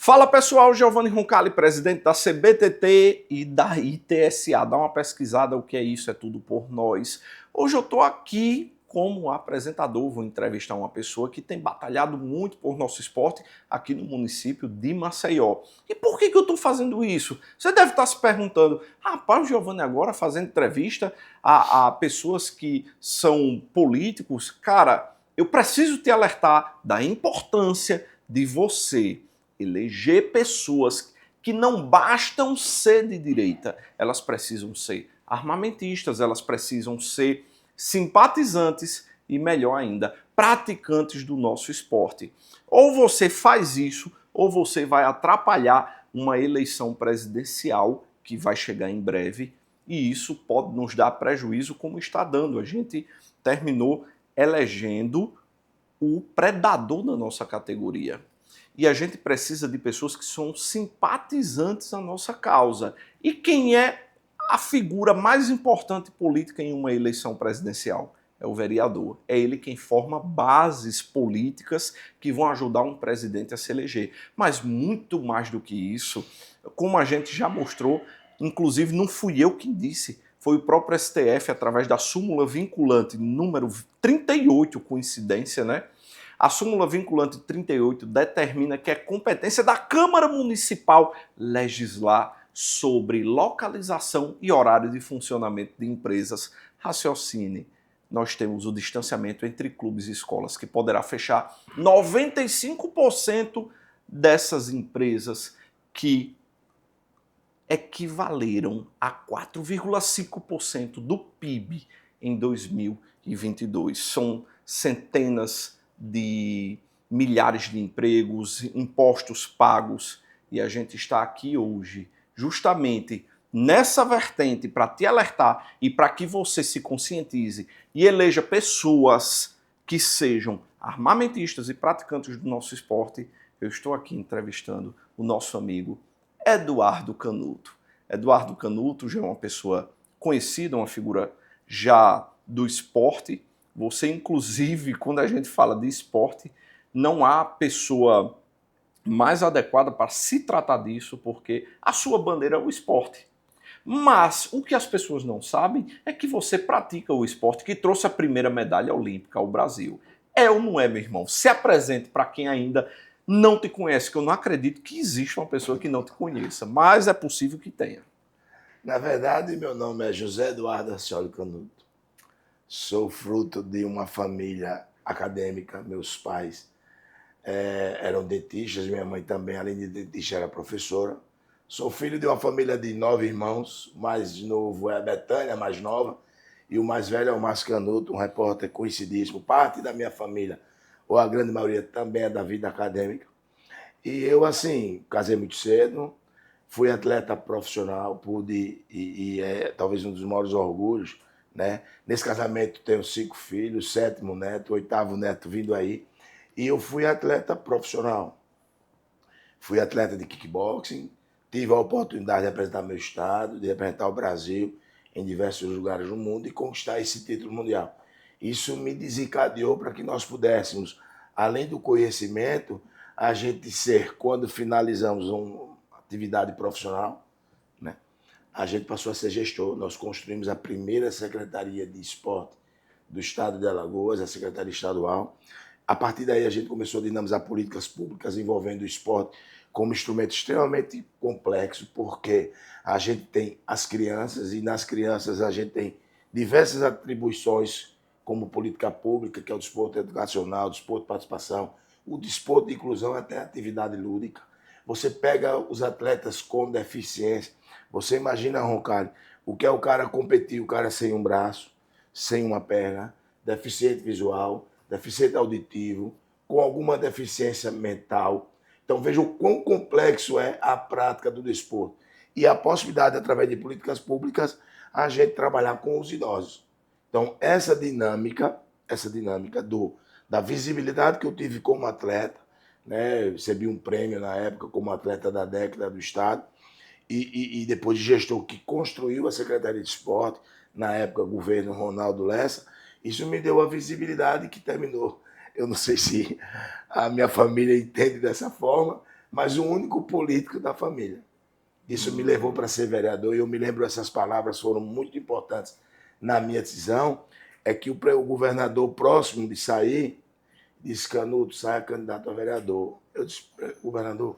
Fala pessoal, Giovanni Roncalli, presidente da CBTT e da ITSA. Dá uma pesquisada, o que é isso, é tudo por nós. Hoje eu estou aqui como apresentador, vou entrevistar uma pessoa que tem batalhado muito por nosso esporte aqui no município de Maceió. E por que eu estou fazendo isso? Você deve estar se perguntando, rapaz, o Giovanni agora fazendo entrevista a pessoas que são políticos. Cara, eu preciso te alertar da importância de você eleger pessoas que não bastam ser de direita, elas precisam ser armamentistas, elas precisam ser simpatizantes e, melhor ainda, praticantes do nosso esporte. Ou você faz isso, ou você vai atrapalhar uma eleição presidencial que vai chegar em breve, e isso pode nos dar prejuízo como está dando. A gente terminou elegendo o predador da nossa categoria. E a gente precisa de pessoas que são simpatizantes à nossa causa. E quem é a figura mais importante política em uma eleição presidencial? É o vereador. É ele quem forma bases políticas que vão ajudar um presidente a se eleger. Mas muito mais do que isso, como a gente já mostrou, inclusive não fui eu quem disse, foi o próprio STF, através da súmula vinculante número 38, coincidência, né? A súmula vinculante 38 determina que é competência da Câmara Municipal legislar sobre localização e horário de funcionamento de empresas. Raciocine. Nós temos o distanciamento entre clubes e escolas, que poderá fechar 95% dessas empresas que equivaleram a 4,5% do PIB em 2022. São centenas de milhares de empregos, impostos pagos, e a gente está aqui hoje justamente nessa vertente para te alertar e para que você se conscientize e eleja pessoas que sejam armamentistas e praticantes do nosso esporte. Eu estou aqui entrevistando o nosso amigo Eduardo Canuto. Eduardo Canuto já é uma pessoa conhecida, uma figura já do esporte. Você, inclusive, quando a gente fala de esporte, não há pessoa mais adequada para se tratar disso, porque a sua bandeira é o esporte. Mas o que as pessoas não sabem é que você pratica o esporte que trouxe a primeira medalha olímpica ao Brasil. É ou não é, meu irmão? Se apresente para quem ainda não te conhece, que eu não acredito que exista uma pessoa que não te conheça, mas é possível que tenha. Na verdade, meu nome é José Eduardo Arcioli Canuto. Sou fruto de uma família acadêmica. Meus pais eram dentistas, minha mãe também, além de dentista, era professora. Sou filho de uma família de 9 irmãos. O mais novo é a Betânia, a mais nova, e o mais velho é o Márcio Canuto, um repórter conhecidíssimo. Parte da minha família, ou a grande maioria, também é da vida acadêmica. E eu, assim, casei muito cedo, fui atleta profissional, pude, e é talvez um dos maiores orgulhos, né? Nesse casamento tenho 5 filhos, 7º neto, 8º neto vindo aí, e eu fui atleta profissional. Fui atleta de kickboxing, tive a oportunidade de representar meu estado, de representar o Brasil em diversos lugares do mundo e conquistar esse título mundial. Isso me desencadeou para que nós pudéssemos, além do conhecimento, a gente ser, quando finalizamos uma atividade profissional, né, a gente passou a ser gestor. Nós construímos a primeira Secretaria de Esporte do Estado de Alagoas, a Secretaria Estadual. A partir daí a gente começou a dinamizar políticas públicas envolvendo o esporte como instrumento extremamente complexo, porque a gente tem as crianças e nas crianças a gente tem diversas atribuições como política pública, que é o desporto educacional, o desporto de participação, o desporto de inclusão, até a atividade lúdica. Você pega os atletas com deficiência, você imagina, Roncalli, o que é o cara competir, o cara sem um braço, sem uma perna, deficiente visual, deficiente auditivo, com alguma deficiência mental. Então veja o quão complexo é a prática do desporto. E a possibilidade, através de políticas públicas, a gente trabalhar com os idosos. Então essa dinâmica da visibilidade que eu tive como atleta, né? Recebi um prêmio na época como atleta da década do Estado, e depois de gestor que construiu a Secretaria de Esporte, na época governo Ronaldo Lessa, isso me deu a visibilidade que terminou. Eu não sei se a minha família entende dessa forma, mas o único político da família. Isso me levou para ser vereador e eu me lembro, essas palavras foram muito importantes na minha decisão, é que o governador próximo de sair disse: Canuto, saia candidato a vereador. Eu disse: governador,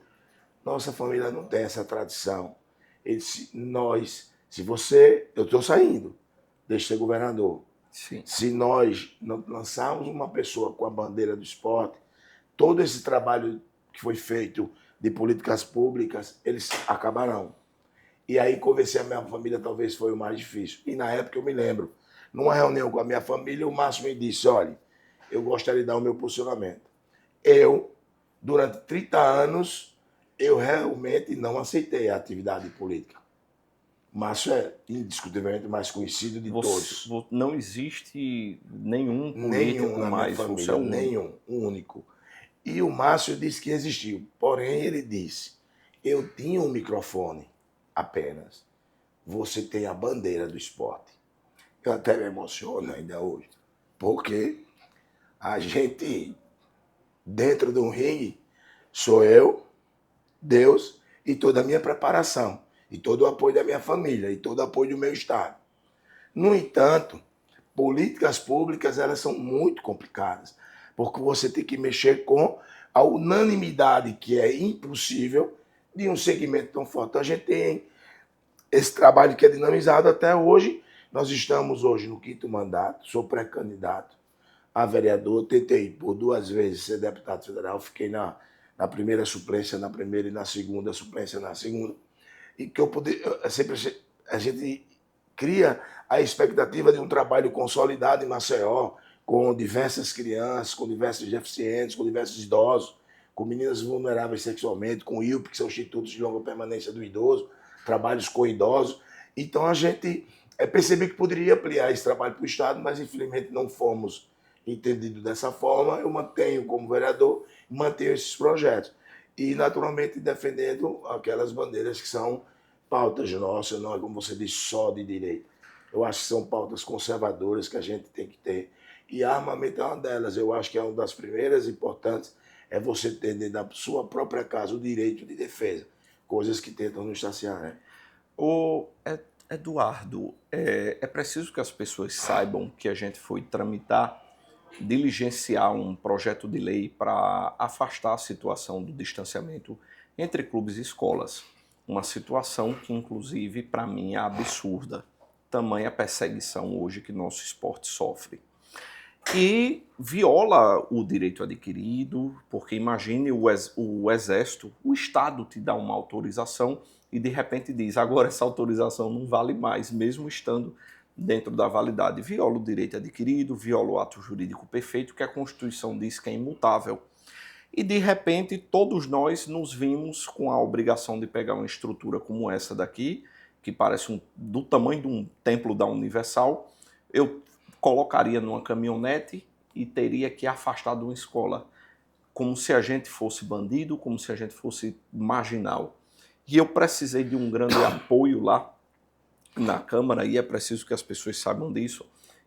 nossa família não tem essa tradição. Ele disse: eu estou saindo, deixa de ser governador. Sim. Se nós não lançarmos uma pessoa com a bandeira do esporte, todo esse trabalho que foi feito de políticas públicas, eles acabarão. E aí convencer a minha família talvez foi o mais difícil. E na época eu me lembro, numa reunião com a minha família, o Márcio me disse: olha, eu gostaria de dar o meu posicionamento. Eu, durante 30 anos, eu realmente não aceitei a atividade política. Márcio é indiscutivelmente mais conhecido de todos. Não existe nenhum político na mais, minha família, nenhum, único. E o Márcio disse que existiu. Porém, ele disse: eu tinha um microfone apenas. Você tem a bandeira do esporte. Eu até me emociono ainda hoje. Porque a gente, dentro de um ringue, sou eu, Deus e toda a minha preparação. E todo o apoio da minha família, e todo o apoio do meu Estado. No entanto, políticas públicas, elas são muito complicadas, porque você tem que mexer com a unanimidade, que é impossível, de um segmento tão forte. Então, a gente tem esse trabalho que é dinamizado até hoje. Nós estamos hoje no 5º mandato, sou pré-candidato a vereador, tentei por 2 vezes ser deputado federal, fiquei na primeira suplência na primeira e na segunda suplência na segunda. E que a gente cria a expectativa de um trabalho consolidado em Maceió, com diversas crianças, com diversos deficientes, com diversos idosos, com meninas vulneráveis sexualmente, com IUP, que são institutos de longa permanência do idoso, trabalhos com idosos. Então a gente percebeu que poderia ampliar esse trabalho para o Estado, mas infelizmente não fomos entendidos dessa forma. Eu mantenho como vereador, mantenho esses projetos. E, naturalmente, defendendo aquelas bandeiras que são pautas nossas, não é, como você disse, só de direita. Eu acho que são pautas conservadoras que a gente tem que ter. E armamento é uma delas. Eu acho que é uma das primeiras importantes, é você ter dentro da sua própria casa o direito de defesa. Coisas que tentam nos saciar, né? Eduardo, é preciso que as pessoas saibam que a gente foi diligenciar um projeto de lei para afastar a situação do distanciamento entre clubes e escolas. Uma situação que, inclusive, para mim é absurda. Tamanha perseguição hoje que nosso esporte sofre. E viola o direito adquirido, porque imagine o Exército, o Estado te dá uma autorização e de repente diz: agora essa autorização não vale mais, mesmo estando dentro da validade. Viola o direito adquirido, viola o ato jurídico perfeito, que a Constituição diz que é imutável. E de repente todos nós nos vimos com a obrigação de pegar uma estrutura como essa daqui, que parece do tamanho de um templo da Universal. Eu colocaria numa caminhonete e teria que afastar de uma escola, como se a gente fosse bandido, como se a gente fosse marginal. E eu precisei de um grande apoio lá na Câmara, e é preciso que as pessoas saibam disso,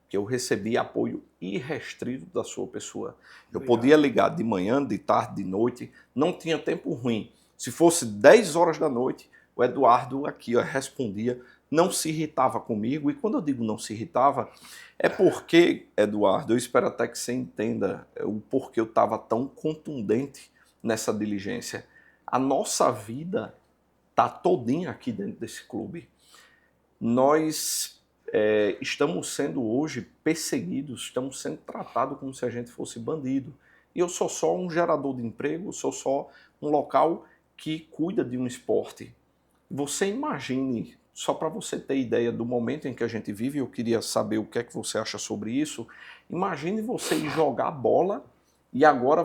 que eu recebi apoio irrestrito da sua pessoa. Eu podia ligar de manhã, de tarde, de noite, não tinha tempo ruim. Se fosse 10 horas da noite, o Eduardo aqui respondia, não se irritava comigo. E quando eu digo não se irritava, é porque, Eduardo, eu espero até que você entenda o porquê eu estava tão contundente nessa diligência. A nossa vida está todinha aqui dentro desse clube. Nós estamos sendo hoje perseguidos, estamos sendo tratados como se a gente fosse bandido. E eu sou só um gerador de emprego, sou só um local que cuida de um esporte. Você imagine, só para você ter ideia do momento em que a gente vive, eu queria saber o que é que você acha sobre isso. Imagine você ir jogar bola e agora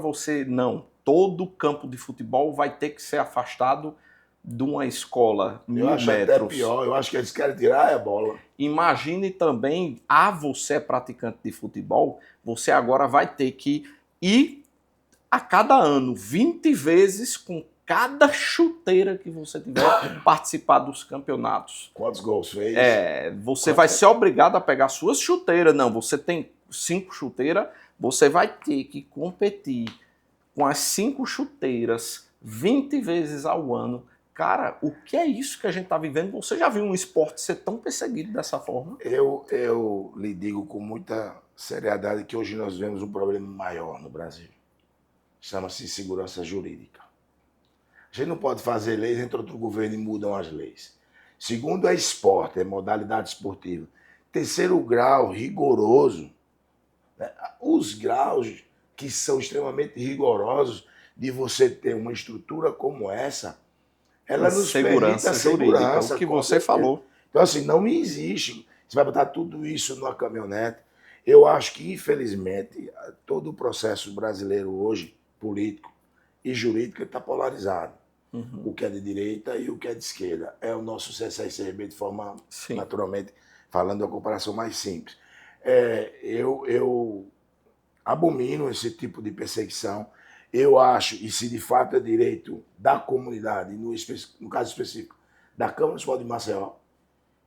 todo campo de futebol vai ter que ser afastado de uma escola 1000 metros. Eu acho até pior, eu acho que eles querem tirar a bola. Imagine também, você é praticante de futebol, você agora vai ter que ir a cada ano 20 vezes com cada chuteira que você tiver participar dos campeonatos. Quantos gols fez? Você vai ser obrigado a pegar suas chuteiras. Não, você tem 5 chuteiras, você vai ter que competir com as 5 chuteiras 20 vezes ao ano. Cara, o que é isso que a gente está vivendo? Você já viu um esporte ser tão perseguido dessa forma? Eu lhe digo com muita seriedade que hoje nós vemos um problema maior no Brasil. Chama-se segurança jurídica. A gente não pode fazer leis, entra outro governo e mudam as leis. Segundo é esporte, é modalidade esportiva. Terceiro grau, rigoroso. Né? Os graus que são extremamente rigorosos de você ter uma estrutura como essa, ela nos permite a segurança. O que você falou. Então, assim, não existe. Você vai botar tudo isso numa caminhonete. Eu acho que, infelizmente, todo o processo brasileiro hoje, político e jurídico, está polarizado. O que é de direita e o que é de esquerda. É o nosso CSRB de forma, Sim. naturalmente, falando uma comparação mais simples. Eu abomino esse tipo de perseguição. Eu acho, e se de fato é direito da comunidade, no caso específico, da Câmara Municipal de Maceió,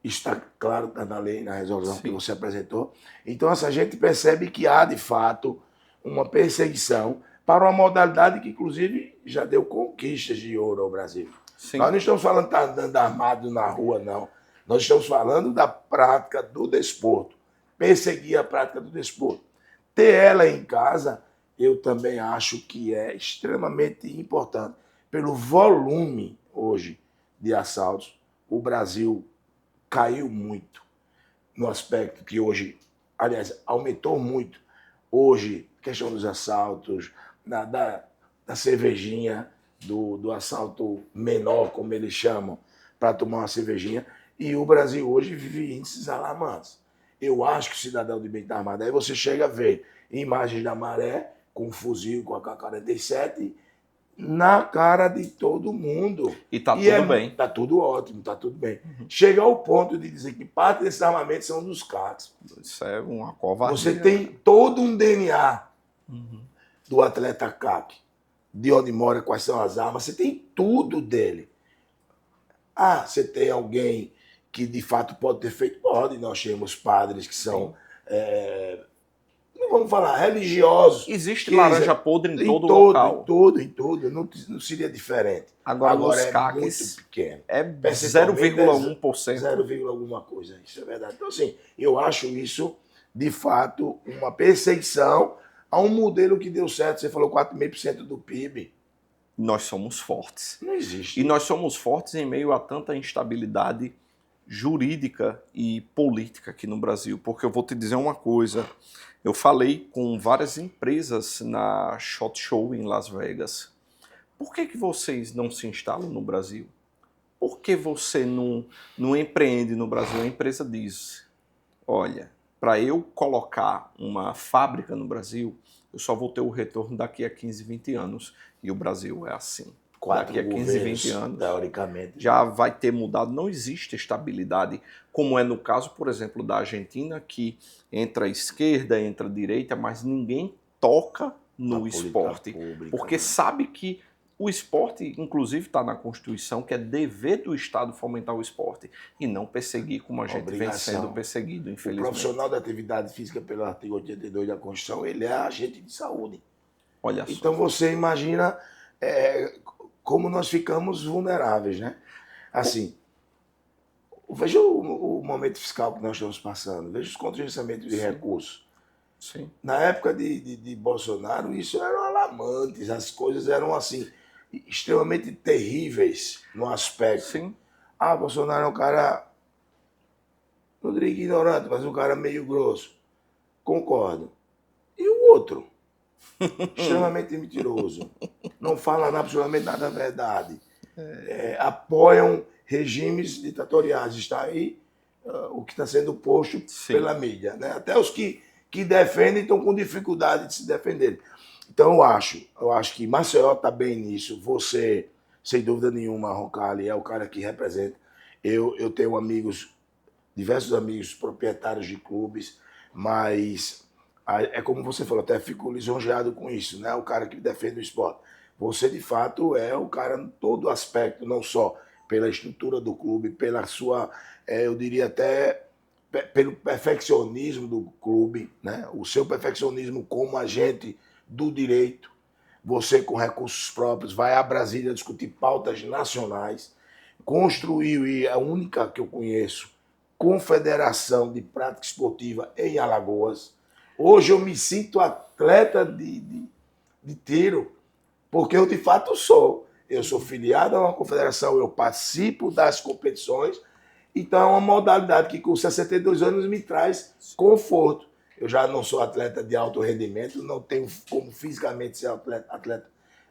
está claro, está na lei, na resolução que você apresentou. Então, essa gente percebe que há, de fato, uma perseguição para uma modalidade que, inclusive, já deu conquistas de ouro ao Brasil. Sim. Nós não estamos falando de estar andando armado na rua, não. Nós estamos falando da prática do desporto. Perseguir a prática do desporto. Ter ela em casa, eu também acho que é extremamente importante. Pelo volume, hoje, de assaltos, o Brasil caiu muito no aspecto que hoje, aliás, aumentou muito. Hoje, questão dos assaltos, da cervejinha, do assalto menor, como eles chamam, para tomar uma cervejinha. E o Brasil hoje vive índices alarmantes. Eu acho que o cidadão de bem está armado. Aí você chega a ver imagens da Maré com um fuzil, com a AK-47, na cara de todo mundo. E tá tudo bem. Tá tudo ótimo, tá tudo bem. Chega ao ponto de dizer que parte desses armamentos são dos CACs. Isso é uma covardia. Você tem todo um DNA do atleta CAC, de onde mora, quais são as armas, você tem tudo dele. Ah, você tem alguém que de fato pode ter feito? Pode, nós temos padres que são, não vamos falar, religiosos. Existe laranja podre em todo local. Em tudo, não seria diferente. Agora nos é CACs muito pequeno. é 0,1%. 0, alguma coisa, isso é verdade. Então, assim, eu acho isso, de fato, uma perseguição a um modelo que deu certo. Você falou 4,5% do PIB. Nós somos fortes. Não existe. E nós somos fortes em meio a tanta instabilidade jurídica e política aqui no Brasil. Porque eu vou te dizer uma coisa. Eu falei com várias empresas na SHOT Show em Las Vegas. Por que vocês não se instalam no Brasil? Por que você não empreende no Brasil? A empresa diz, olha, para eu colocar uma fábrica no Brasil, eu só vou ter o retorno daqui a 15, 20 anos. E o Brasil é assim. Daqui a 15, 20 anos, teoricamente, já vai ter mudado. Não existe estabilidade, como é no caso, por exemplo, da Argentina, que entra a esquerda, entra a direita, mas ninguém toca no esporte. Porque sabe que o esporte, inclusive, está na Constituição, que é dever do Estado fomentar o esporte e não perseguir como a gente vem sendo perseguido, infelizmente. O profissional da atividade física, pelo artigo 82 da Constituição, ele é agente de saúde. Olha só. Então você imagina como nós ficamos vulneráveis, né? Assim, veja o momento fiscal que nós estamos passando, veja os contingenciamentos de recursos. Sim. Na época de Bolsonaro, isso era alarmante, as coisas eram assim, extremamente terríveis no aspecto. Sim. Ah, Bolsonaro é um cara, não diria ignorante, mas um cara meio grosso. Concordo. E o outro? Extremamente mentiroso. Não fala absolutamente nada da verdade. Apoiam regimes ditatoriais. Está aí o que está sendo posto pela mídia. Né? Até os que defendem estão com dificuldade de se defender. Então eu acho que Maceió está bem nisso. Você, sem dúvida nenhuma, Roncalli, é o cara que representa. Eu tenho diversos amigos proprietários de clubes, mas é como você falou, até fico lisonjeado com isso, né? O cara que defende o esporte. Você, de fato, é o cara em todo aspecto, não só pela estrutura do clube, pela sua, eu diria até, pelo perfeccionismo do clube, né? O seu perfeccionismo como agente do direito, Você, com recursos próprios, vai a Brasília discutir pautas nacionais, construiu, e a única que eu conheço, Confederação de Prática Esportiva em Alagoas. Hoje eu me sinto atleta de tiro, porque eu de fato sou. Eu sou filiado a uma confederação, eu participo das competições, então é uma modalidade que com 62 anos me traz conforto. Eu já não sou atleta de alto rendimento, não tenho como fisicamente ser atleta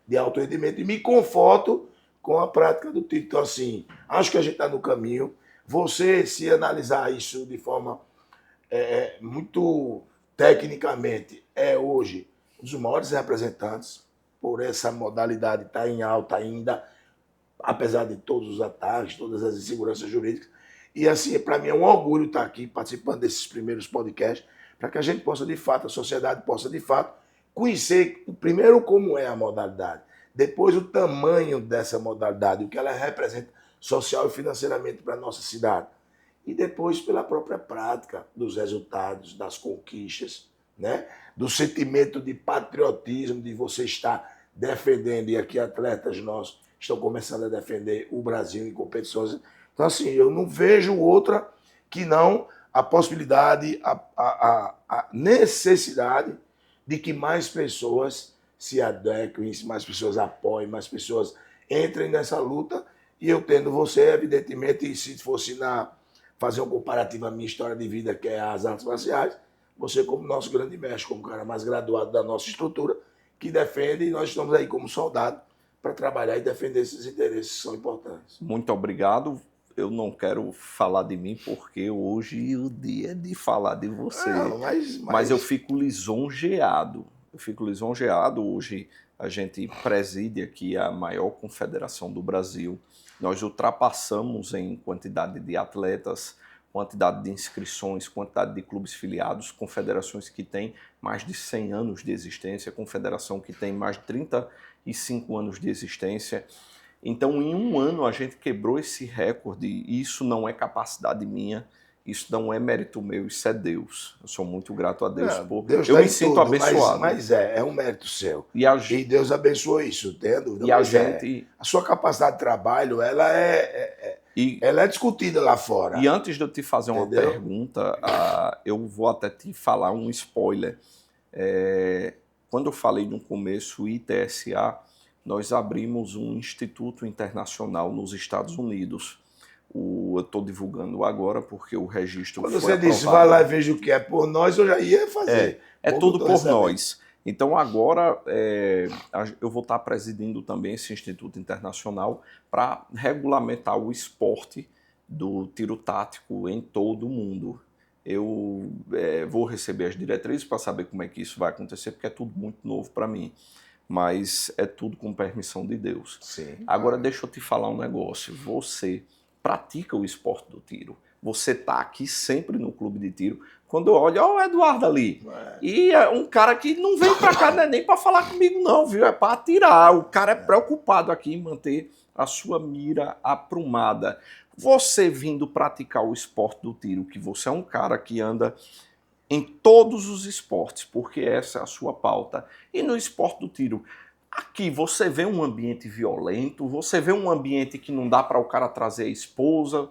de alto rendimento e me conforto com a prática do tiro. Então, assim, acho que a gente está no caminho. Você, se analisar isso de forma muito tecnicamente, é hoje um dos maiores representantes por essa modalidade estar em alta ainda, apesar de todos os ataques, todas as inseguranças jurídicas. E, assim, para mim é um orgulho estar aqui participando desses primeiros podcasts, para que a gente possa, de fato, a sociedade possa, de fato, conhecer, primeiro, como é a modalidade, depois o tamanho dessa modalidade, o que ela representa social e financeiramente para a nossa cidade, e depois pela própria prática dos resultados, das conquistas, né? Do sentimento de patriotismo, de você estar defendendo, e aqui atletas nossos estão começando a defender o Brasil em competições. Então, assim, eu não vejo outra que não a possibilidade, a necessidade de que mais pessoas se adequem, mais pessoas apoiem, mais pessoas entrem nessa luta. E eu tendo você, evidentemente, e se fosse fazer um comparativo à minha história de vida, que é as artes marciais, você como nosso grande mestre, como o cara mais graduado da nossa estrutura, que defende, e nós estamos aí como soldado para trabalhar e defender esses interesses que são importantes. Muito obrigado. Eu não quero falar de mim, porque hoje o dia é de falar de você. Não, mas eu fico lisonjeado. Hoje a gente preside aqui a maior confederação do Brasil. Nós ultrapassamos em quantidade de atletas, quantidade de inscrições, quantidade de clubes filiados, confederações que têm mais de 100 anos de existência, confederação que tem mais de 35 anos de existência. Então, em um ano, a gente quebrou esse recorde, e isso não é capacidade minha, isso não é mérito meu, isso é Deus. Eu sou muito grato a Deus. Deus eu tá me sinto tudo, abençoado. Mas é um mérito seu. E Deus abençoou isso, tem dúvida. E a sua capacidade de trabalho, ela é discutida lá fora. E antes de eu te fazer uma pergunta, eu vou até te falar um spoiler. Quando eu falei no começo, ITSA, nós abrimos um instituto internacional nos Estados Unidos. Eu estou divulgando agora porque o registro Quando foi você aprovado. disse, vai lá e veja o que é por nós, eu já ia fazer. É tudo por nós. Então agora eu vou estar presidindo também esse Instituto Internacional para regulamentar o esporte do tiro tático em todo o mundo. Eu vou receber as diretrizes para saber como é que isso vai acontecer, porque é tudo muito novo para mim. Mas é tudo com permissão de Deus. Sim, agora deixa eu te falar um negócio. Você pratica o esporte do tiro. Você está aqui sempre no clube de tiro. Quando eu olho, ó, o Eduardo ali. E é um cara que não vem para cá, não é nem para falar comigo não, viu? É para atirar. O cara é preocupado aqui em manter a sua mira aprumada. Você vindo praticar o esporte do tiro, que você é um cara que anda em todos os esportes, porque essa é a sua pauta. E no esporte do tiro, aqui você vê um ambiente violento, você vê um ambiente que não dá para o cara trazer a esposa,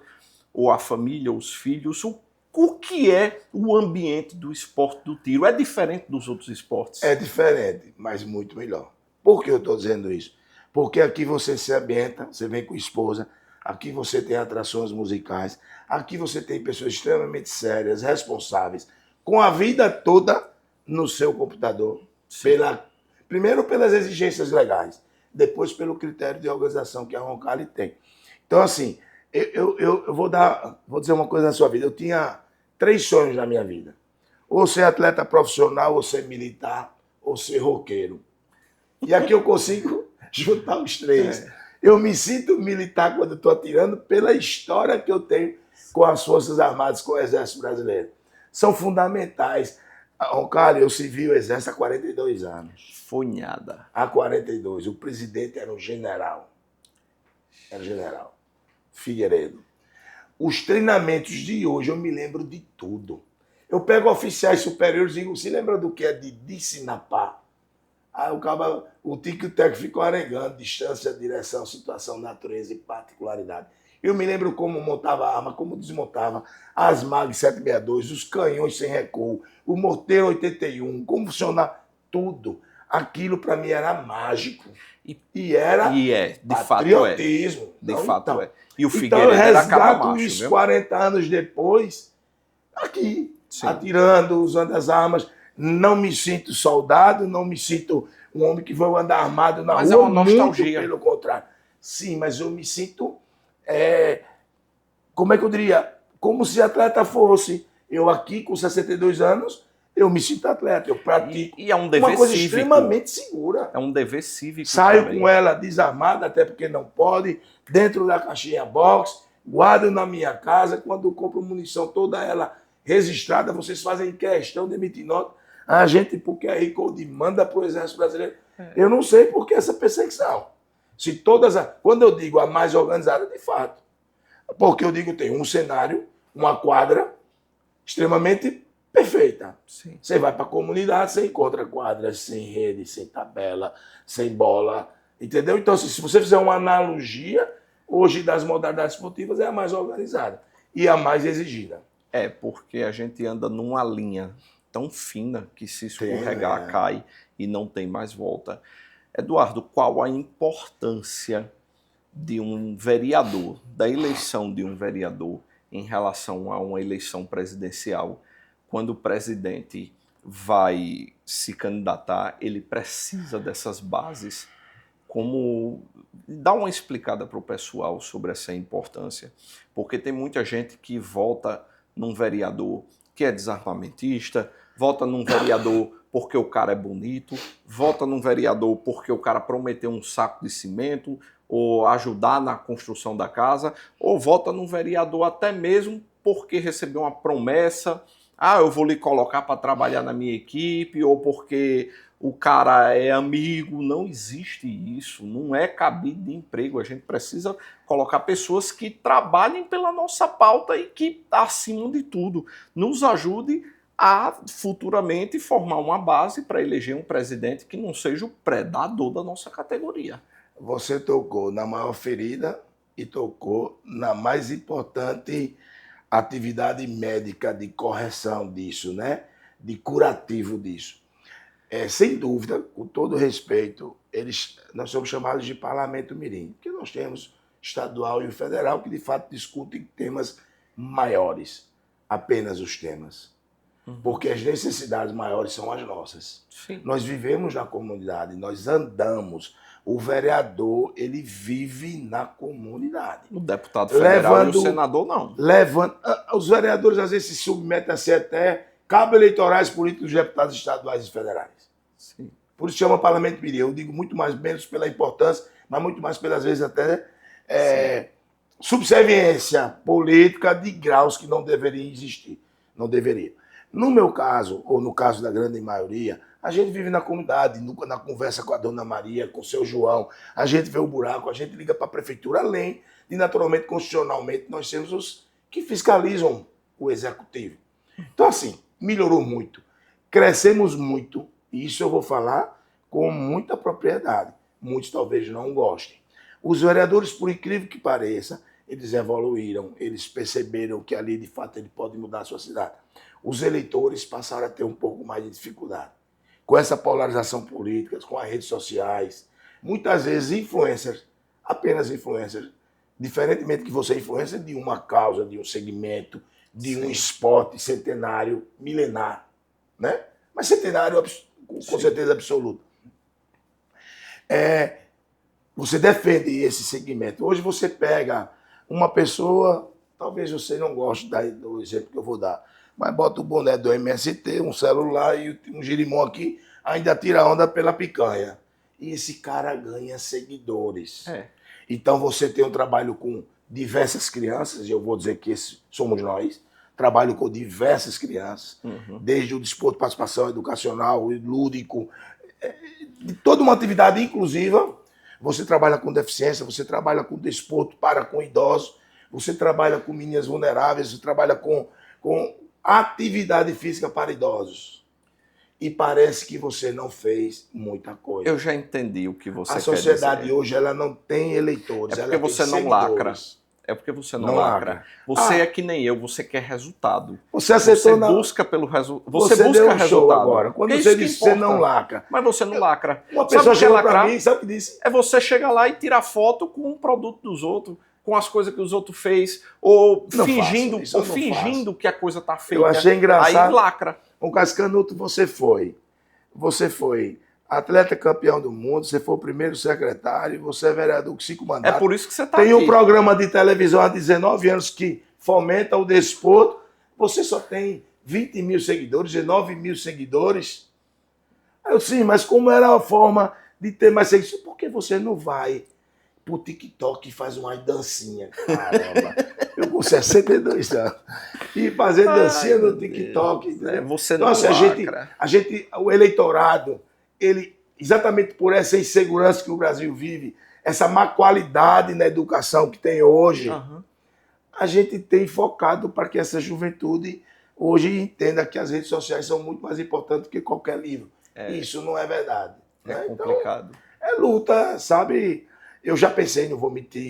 ou a família, ou os filhos. O que é o ambiente do esporte do tiro? É diferente dos outros esportes? É diferente, mas muito melhor. Por que eu estou dizendo isso? Porque aqui você se ambienta, você vem com a esposa, aqui você tem atrações musicais, aqui você tem pessoas extremamente sérias, responsáveis, com a vida toda no seu computador. Primeiro pelas exigências legais, depois pelo critério de organização que a Roncalli tem. Então, assim, eu vou dizer uma coisa na sua vida. Eu tinha 3 sonhos na minha vida. Ou ser atleta profissional, ou ser militar, ou ser roqueiro. E aqui eu consigo juntar os 3. Eu me sinto militar quando estou atirando pela história que eu tenho com as Forças Armadas, com o Exército Brasileiro. São fundamentais. Roncalli, eu servi o Exército há 42 anos. Fonhada. Há 42. O presidente era um general. Era general. Figueiredo. Os treinamentos de hoje, eu me lembro de tudo. Eu pego oficiais superiores e digo, se lembra do que é de Sinapá? Aí o tic e o teco ficou arengando, distância, direção, situação, natureza e particularidade. Eu me lembro como montava a arma, como desmontava as MAG 762, os canhões sem recuo, o morteiro 81, como funcionava tudo. Aquilo para mim era mágico. E era de patriotismo. Fato é. De Não, fato então. é. E o Então eu Figueiredo era cabo resgato macho, isso viu? 40 anos depois, aqui, Sim. atirando, usando as armas. Não me sinto soldado, não me sinto um homem que vai andar armado na Mas rua, é uma nostalgia. muito pelo contrário. Sim, mas eu me sinto, como é que eu diria? Como se atleta fosse. Eu aqui, com 62 anos, eu me sinto atleta, eu pratico. E é um dever uma coisa cívico. extremamente segura. É um dever cívico Saio também. com ela desarmada, até porque não pode, dentro da caixinha box, guardo na minha casa, quando compro munição toda ela registrada, vocês fazem questão de emitir nota, a gente, porque a Code manda para o Exército Brasileiro. Eu não sei por que essa perseguição. Se todas, quando eu digo a mais organizada, de fato, porque eu digo tem um cenário, uma quadra extremamente perfeita. Sim. Você vai para a comunidade, você encontra quadras sem rede, sem tabela, sem bola, entendeu? Então, se você fizer uma analogia, hoje das modalidades esportivas é a mais organizada e a mais exigida. É, porque a gente anda numa linha tão fina que se escorregar cai e não tem mais volta. Eduardo, qual a importância de um vereador, da eleição de um vereador em relação a uma eleição presidencial? Quando o presidente vai se candidatar, ele precisa dessas bases. Como dá uma explicada para o pessoal sobre essa importância, porque tem muita gente que vota num vereador que é desarmamentista, vota num vereador porque o cara é bonito, vota num vereador porque o cara prometeu um saco de cimento ou ajudar na construção da casa, ou vota num vereador até mesmo porque recebeu uma promessa, eu vou lhe colocar para trabalhar na minha equipe, ou porque o cara é amigo. Não existe isso, não é cabide de emprego. A gente precisa colocar pessoas que trabalhem pela nossa pauta e que, acima de tudo, nos ajude a futuramente formar uma base para eleger um presidente que não seja o predador da nossa categoria. Você tocou na maior ferida e tocou na mais importante atividade médica de correção disso, né? De curativo disso. Sem dúvida, com todo respeito, nós somos chamados de Parlamento Mirim, porque nós temos estadual e o federal que de fato discutem temas maiores, apenas os temas. Porque as necessidades maiores são as nossas. Sim. Nós vivemos na comunidade, nós andamos. O vereador, ele vive na comunidade. O deputado federal e o senador não. Os vereadores às vezes se submetem a ser até cabos eleitorais políticos dos deputados estaduais e federais. Sim. Por isso chama Parlamento Mirim. Eu digo muito mais, menos pela importância, mas muito mais pelas vezes até subserviência política de graus que não deveriam existir. Não deveria. No meu caso, ou no caso da grande maioria, a gente vive na comunidade, na conversa com a dona Maria, com o seu João, a gente vê o buraco, a gente liga para a prefeitura, além de, naturalmente, constitucionalmente, nós temos os que fiscalizam o executivo. Então, assim, melhorou muito, crescemos muito, e isso eu vou falar com muita propriedade. Muitos talvez não gostem. Os vereadores, por incrível que pareça, eles evoluíram, eles perceberam que ali, de fato, ele pode mudar a sua cidade. Os eleitores passaram a ter um pouco mais de dificuldade. Com essa polarização política, com as redes sociais, muitas vezes influencers, apenas influencers, diferentemente que você é influencer de uma causa, de um segmento, de um esporte centenário, milenar, né? Mas centenário com certeza absoluta. Você defende esse segmento. Hoje você pega uma pessoa, talvez você não goste do exemplo que eu vou dar, mas bota o boné do MST, um celular e um girimum aqui, ainda tira onda pela picanha. E esse cara ganha seguidores. Então você tem um trabalho com diversas crianças, e eu vou dizer que esse somos nós, trabalho com diversas crianças, desde o desporto, participação educacional, lúdico, de toda uma atividade inclusiva. Você trabalha com deficiência, você trabalha com desporto para com idosos, você trabalha com meninas vulneráveis, você trabalha com atividade física para idosos. e parece que você não fez muita coisa. Eu já entendi o que você quer dizer. A sociedade hoje ela não tem eleitores, É porque ela você tem não seguidores. lacra. É porque você não lacra. Você é que nem eu, você quer resultado. Você acertou Você busca pelo resultado. Você deu busca um show resultado. agora. Quando Que você isso que disse que você importa. não lacra. Mas você não lacra. Uma Sabe pessoa o que é chegou pra lacrar? mim, sabe o que disse? É você chegar lá e tirar foto com o produto dos outros, com as coisas que os outros fez, ou Não fingindo, faço, isso eu ou não fingindo que a coisa tá feita. Eu achei engraçado. Aí lacra. O Cascanuto, você foi atleta campeão do mundo, você foi o primeiro secretário, você é vereador com 5 mandatos. É por isso que você tá Tem aqui. um programa de televisão há 19 anos que fomenta o desporto. Você só tem 20 mil seguidores, 19 mil seguidores. Aí eu sim, mas como era a forma de ter mais seguidores? Por que você não vai pro TikTok e faz uma dancinha? Caramba, eu com 62 anos. E fazer dancinha no TikTok. Você Então, não assim, lacra. o eleitorado, ele, exatamente por essa insegurança que o Brasil vive, essa má qualidade na educação que tem hoje, a gente tem focado para que essa juventude hoje entenda que as redes sociais são muito mais importantes que qualquer livro. Isso não é verdade. É né? complicado. Então, é luta, sabe? Eu já pensei, não vou mentir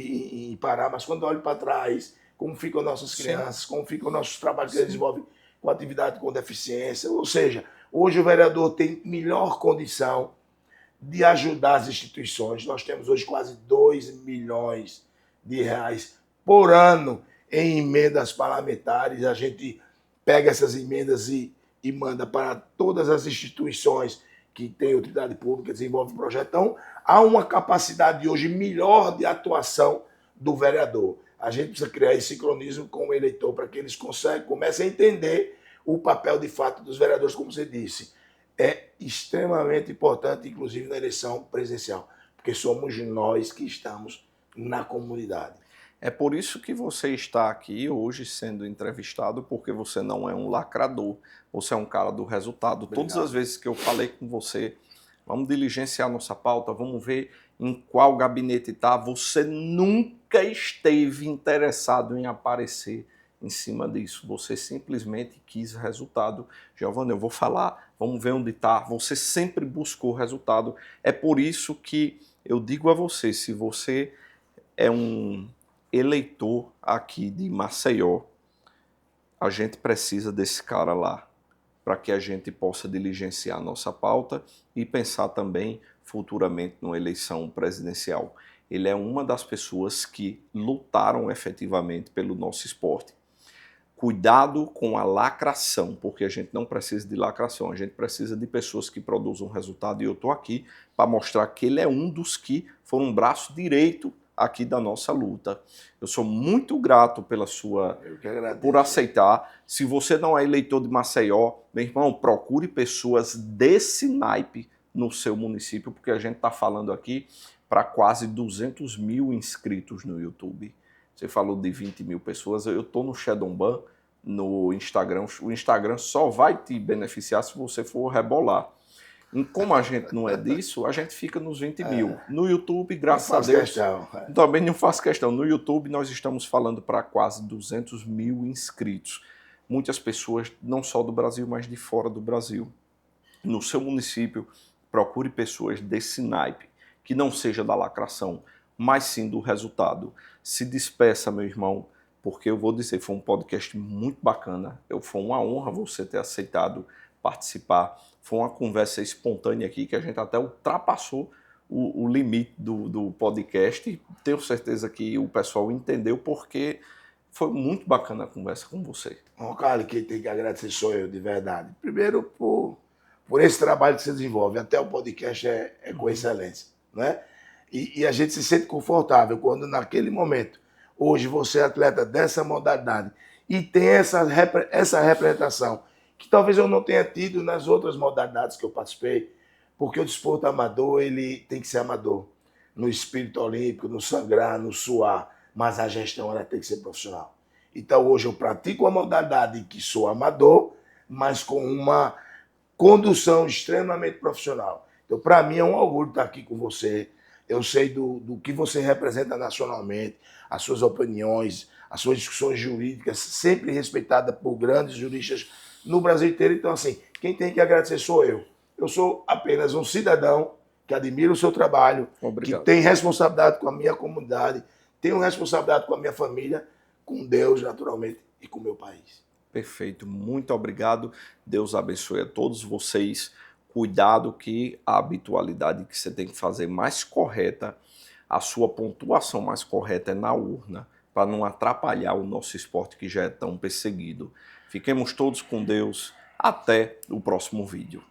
em parar, mas quando eu olho para trás, como ficam nossas crianças, como ficam nossos trabalhos que eles desenvolvem com atividade com deficiência. Ou seja, hoje o vereador tem melhor condição de ajudar as instituições. Nós temos hoje quase 2 milhões de reais por ano em emendas parlamentares. A gente pega essas emendas e manda para todas as instituições que têm utilidade pública, desenvolvem projeto. Então, há uma capacidade hoje melhor de atuação do vereador. A gente precisa criar esse sincronismo com o eleitor para que eles comecem a entender o papel de fato dos vereadores, como você disse. É extremamente importante, inclusive na eleição presidencial, porque somos nós que estamos na comunidade. É por isso que você está aqui hoje sendo entrevistado, porque você não é um lacrador, você é um cara do resultado. Obrigado. Todas as vezes que eu falei com você, vamos diligenciar nossa pauta, vamos ver em qual gabinete está, você nunca esteve interessado em aparecer em cima disso. Você simplesmente quis resultado. Giovanni, eu vou falar, vamos ver onde está. Você sempre buscou resultado. É por isso que eu digo a você, se você é um eleitor aqui de Maceió, a gente precisa desse cara lá, para que a gente possa diligenciar a nossa pauta e pensar também futuramente numa eleição presidencial. Ele é uma das pessoas que lutaram efetivamente pelo nosso esporte. Cuidado com a lacração, porque a gente não precisa de lacração, a gente precisa de pessoas que produzam resultado, e eu estou aqui para mostrar que ele é um dos que foram um braço direito aqui da nossa luta. Eu sou muito grato pela por aceitar. Se você não é eleitor de Maceió, meu irmão, procure pessoas desse naipe no seu município, porque a gente está falando aqui para quase 200 mil inscritos no YouTube. Você falou de 20 mil pessoas, eu estou no Shadowban, no Instagram. O Instagram só vai te beneficiar se você for rebolar. E como a gente não é disso, a gente fica nos 20 mil. No YouTube, graças a Deus, também não faço questão. No YouTube nós estamos falando para quase 200 mil inscritos. Muitas pessoas, não só do Brasil, mas de fora do Brasil. No seu município, procure pessoas desse naipe, que não seja da lacração, mas sim do resultado. Se despeça, meu irmão, porque eu vou dizer, foi um podcast muito bacana. Foi uma honra você ter aceitado participar. Foi uma conversa espontânea aqui, que a gente até ultrapassou o limite do podcast. Tenho certeza que o pessoal entendeu, porque foi muito bacana a conversa com você. Carlos, quem tem que agradecer sou eu, de verdade. Primeiro, por esse trabalho que você desenvolve. Até o podcast é com excelência, né? E a gente se sente confortável quando, naquele momento, hoje você é atleta dessa modalidade e tem essa representação, que talvez eu não tenha tido nas outras modalidades que eu participei, porque o desporto amador, ele tem que ser amador. No espírito olímpico, no sangrar, no suar, mas a gestão ela tem que ser profissional. Então hoje eu pratico uma modalidade que sou amador, mas com uma condução extremamente profissional. Então para mim é um orgulho estar aqui com você. Eu sei do que você representa nacionalmente, as suas opiniões, as suas discussões jurídicas, sempre respeitadas por grandes juristas no Brasil inteiro. Então, assim, Quem tem que agradecer sou eu. Eu sou apenas um cidadão que admira o seu trabalho, Obrigado. que tem responsabilidade com a minha comunidade, tenho responsabilidade com a minha família, com Deus, naturalmente, e com o meu país. Perfeito, muito obrigado. Deus abençoe a todos vocês. Cuidado que a habitualidade que você tem que fazer mais correta, a sua pontuação mais correta é na urna, para não atrapalhar o nosso esporte que já é tão perseguido. Fiquemos todos com Deus. Até o próximo vídeo.